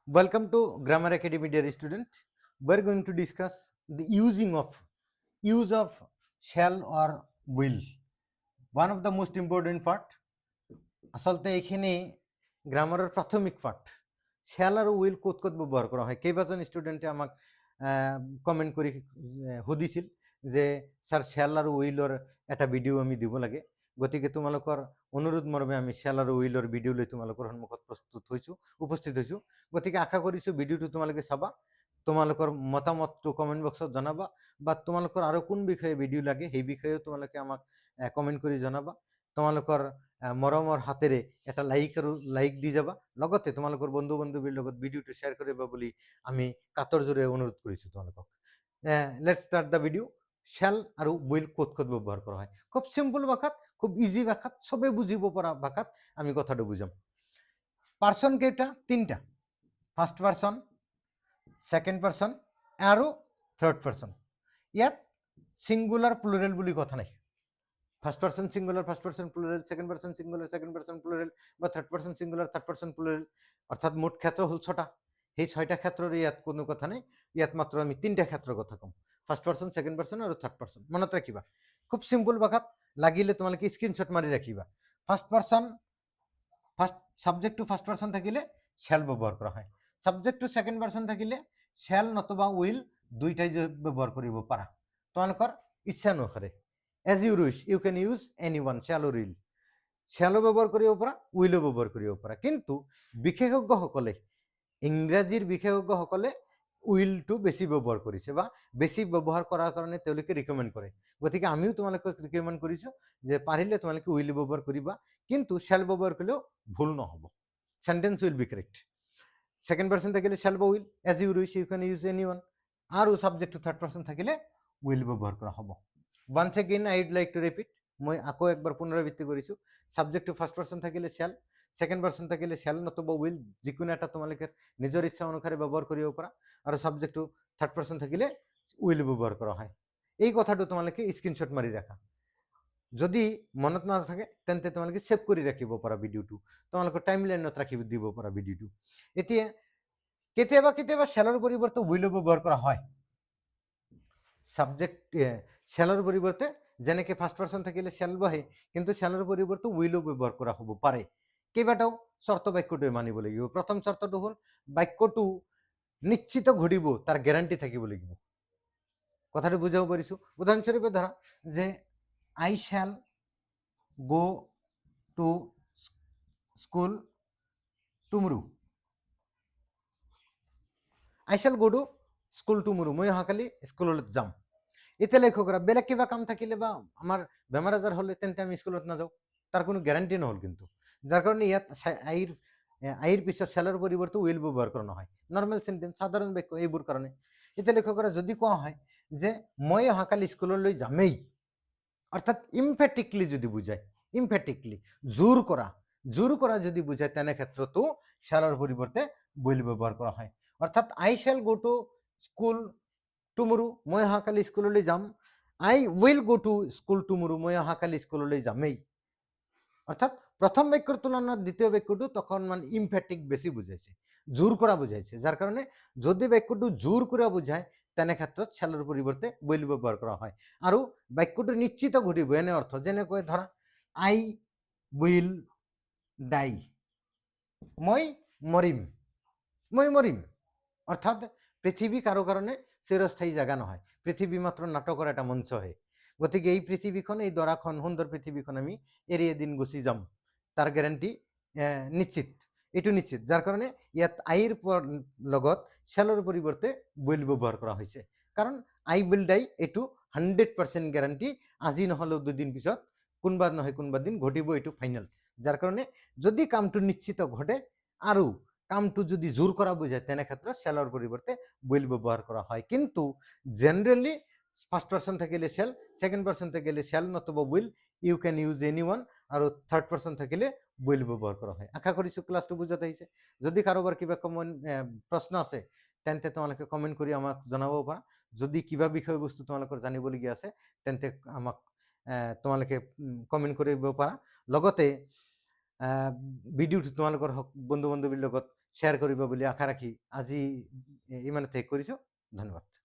Welcome to Grammar Academy, dear student. We're going to discuss the use of shall or will. One of the most important part. আসলতে এখানে গ্রামারের প্রাথমিক পাঠ shall are will কোত কোত ব্যবহার করা হয় কেইবাজন স্টুডেন্টে আমাক কমেন্ট করে সুধিছিল যে স্যার শ্যাল আর উইলৰ এটা ভিডিও আমি দিব লাগে গতিকে তোমালোকৰ অনুৰোধ মৰ্মে আমি শ্যাল আৰু উইলৰ ভিডিও লৈ তোমালোকৰ সন্মুখত উপস্থিত হৈছো গতিকে আশা কৰিছো ভিডিওটো তোমালোকে চাবা তোমালোকৰ মতামতটো কমেন্ট বক্সত জনাবা বা তোমালোকৰ আৰু কোন বিষয়ে ভিডিও লাগে সেই বিষয়েও তোমালোকে আমাক কমেন্ট কৰি জনাবা তোমালোকৰ মৰমৰ হাতেৰে এটা লাইক দি যাবা লগতে তোমালোকৰ বন্ধু বান্ধৱীৰ লগত ভিডিওটো শ্বেয়াৰ কৰিবা বুলি আমি কাতৰ জোৰে অনুৰোধ কৰিছো তোমালোকক let's start the video shall আৰু উইল ক'ত ক'ত ব্যৱহাৰ কৰা হয় খুব সিম্পল ভাষাত খুব ইজি ভাষাত সবে বুজিব পৰা ভাষাত আমি কথাটো বুজাম পাৰ্সন কেইটা তিনটা ফাৰ্স্ট পাৰ্সন সেকেন্ড পাৰ্সন আৰু থার্ড পার্সন ইয়াত সিঙ্গুলার প্লুরাল বুলি কথা নাই first person singular first person plural second person singular second person plural বা third person singular third person plural অর্থাৎ মোট ক্ষেত্র হল 6টা এই 6টা ক্ষেত্রের ইয়াত কোনো কথা নাই ইয়াত মাত্র আমি 3টা ক্ষেত্রের কথা কম ফার্স্ট পার্সন সেকেন্ড পার্সন আর থার্ড পার্সন মনত রাখিবা খুব সিম্পল ভাষাত লাগিলে তোমালোকে স্ক্রিনশট মারি রাখিবা first person first subject to first person থাকিলে শ্যাল ব্যবহার করা হয় সাবজেক্ট টু সেকেন্ড পার্সন থাকিলে শ্যাল নতুবা উইল দুইটাই ব্যবহার করিব পারা তোমালোকৰ ইচ্ছা অনুসারে as you wish you can use anyone shall or will shallow ব্যবহার করিব পারা উইলও ব্যবহার করিব পারা কিন্তু বিশেষজ্ঞসকলে ইংৰাজীৰ বিশেষজ্ঞসকলে উইলটো বেছি ব্যৱহাৰ কৰিছে বা বেছি ব্যৱহাৰ কৰাৰ কাৰণে তেওঁলোকে ৰিকমেণ্ড কৰে গতিকে আমিও তোমালোকক ৰিকমেণ্ড কৰিছো যে পাৰিলে তোমালোকে উইল ব্যৱহাৰ কৰিবা কিন্তু শ্যাল ব্যৱহাৰ কৰিলেও ভুল নহব sentence will be correct second person থাকিলে শ্যাল বা will as you wish you can use anyone আৰু সাবজেক্ট টু থাৰ্ড পাৰ্সন থাকিলে উইল ব্যৱহাৰ কৰা হ'ব once again I would like to repeat মই আকৌ একবার পুনৰাবৃত্তি কৰিছো সাবজেক্ট টু ফাৰ্স্ট পাৰ্সন থাকিলে শ্যাল সেকেন্ড পাৰ্সন থাকিলে শ্যাল নতুবা উইল যিকোনো এটা তোমালোকে নিজৰ ইচ্ছা অনুসাৰে ব্যৱহাৰ কৰিব পাৰা আৰু সাবজেক্ট টু থাৰ্ড পাৰ্সন থাকিলে উইল ব্যৱহাৰ কৰা হয় এই কথাটো তোমালোকে স্ক্ৰিনশট মাৰি ৰাখা যদি মনত নাথাকে তেন্তে তোমালোকে সেভ কৰি ৰাখিব পাৰা ভিডিওটো তোমালোকৰ টাইমলাইনত ৰাখি দিব পাৰা ভিডিওটো এতিয়া কেতিয়াবা কেতিয়াবা শ্যালৰ পৰিৱৰ্তে উইল ব্যৱহাৰ কৰা হয় সাবজেক্ট শ্যালৰ পৰিৱৰ্তে যেনেকে ফাৰ্স্ট পাৰ্সন থাকিলে শ্যাল বহে কিন্তু শ্যালৰ পৰিৱৰ্তে উইলও ব্যৱহাৰ কৰা হ'ব পাৰে কেইবাটাও শৰ্ত বাক্যটো মানিব লাগিব প্ৰথম শৰ্তটো হল বাক্যটো নিশ্চিত ঘটিব তাৰ গ্যাৰান্টি থাকিব লাগিব কথাটো বুজাব পাৰিছো উদাহৰণস্বৰূপে ধৰা যে I shall go to school tomorrow I shall go to school tomorrow মই অহাকালি স্কুললৈ যাম এতিয়া লক্ষ্য কৰা বেলেগ কিবা কাম থাকিলে বা আমাৰ বেমাৰ আজাৰ হলে তেন্তে আমি স্কুলত নাযাওঁ তাৰ কোনো গ্যাৰান্টি নহল কিন্তু যাৰ কাৰণে ইয়াত আইৰ পিছত শ্যালৰ পৰিৱৰ্তে উইল ব্যৱহাৰ কৰা নহয় নৰ্মেল সেন্টেন্স সাধাৰণ বাক্য এইবোৰ কাৰণে এতিয়া লক্ষ্য কৰা যদি কোৱা হয় যে মই অহাকালি স্কুললৈ যামেই অৰ্থাৎ ইমফেটিকলি যদি বুঝায় ইমফেটিকলি জোৰ কৰা যদি বুঝায় তেনে ক্ষেত্ৰতো শ্যালৰ পৰিৱৰ্তে উইল ব্যৱহাৰ কৰা হয় অৰ্থাৎ I shall go to school tomorrow মই অহাকালি স্কুললৈ যাম I will go to school tomorrow মই অহাকালি স্কুললৈ যামেই অৰ্থাৎ প্ৰথম বাক্যৰ তুলনাত দ্বিতীয় বাক্যটো তখন মানে ইমফেটিক বেছি বুঝাইছে জোৰ কৰা বুঝাইছে যাৰ কাৰণে যদি বাক্যটো জোৰ কৰে বুঝায় তেনে ক্ষেত্ৰত শ্যালৰ পৰিৱৰ্তে উইল ব্যৱহাৰ কৰা হয় আৰু বাক্যটো নিশ্চিত ঘটিব এনে অৰ্থ যেনেকৈ ধৰা আই উইল ডাই মই মৰিম অৰ্থাৎ পৃথিৱী কাৰো কাৰণে চিৰস্থায়ী জাগা নহয় পৃথিৱী মাত্ৰ নাটকৰ এটা মঞ্চহে গতিকে এই পৃথিৱীখন এই দৰাখন সুন্দৰ পৃথিৱীখন আমি এৰি এদিন গুচি যাম তাৰ গ্যাৰান্টি নিশ্চিত এইটো নিশ্চিত যাৰ কাৰণে ইয়াত আইৰ লগত শ্যালৰ পৰিৱৰ্তে উইল ব্যৱহাৰ কৰা হৈছে কাৰণ আই উইল ডাই এইটো 100% গ্যারান্টি আজি নহলেও দুদিন পিছত কোনবা নহয় কোনবা দিন ঘটিব এইটো ফাইনাল যাৰ কাৰণে যদি কামটো নিশ্চিত ঘটে আৰু কামটো যদি জোৰ কৰা বুঝায় তেনে ক্ষেত্ৰত শ্যালৰ পৰিৱৰ্তে উইল ব্যৱহাৰ কৰা হয় কিন্তু জেনাৰেলি ফাৰ্স্ট পাৰ্সন থাকিলে শ্যাল সেকেন্ড পাৰ্সন থাকিলে শ্যাল নতুবা will you can use anyone আৰু থাৰ্ড পাৰ্সন থাকিলে উইল ব্যৱহাৰ কৰা হয় আশা কৰিছো ক্লাসটো বুজাত আহিছে যদি কাৰোবাৰ কিবা প্ৰশ্ন আছে তেন্তে তোমালোকে কমেন্ট কৰি আমাক জনাব পাৰা যদি কিবা বিষয়বস্তু তোমালোকৰ জানিবলগীয়া আছে তেন্তে আমাক তোমালোকে কমেন্ট কৰিব পাৰা লগতে ভিডিওটো তোমালোকৰ বন্ধু বান্ধৱীৰ লগত শ্বেয়াৰ কৰিব বুলি আশা ৰাখি আজি ইমানতে শেষ কৰিছোঁ। ধন্যবাদ।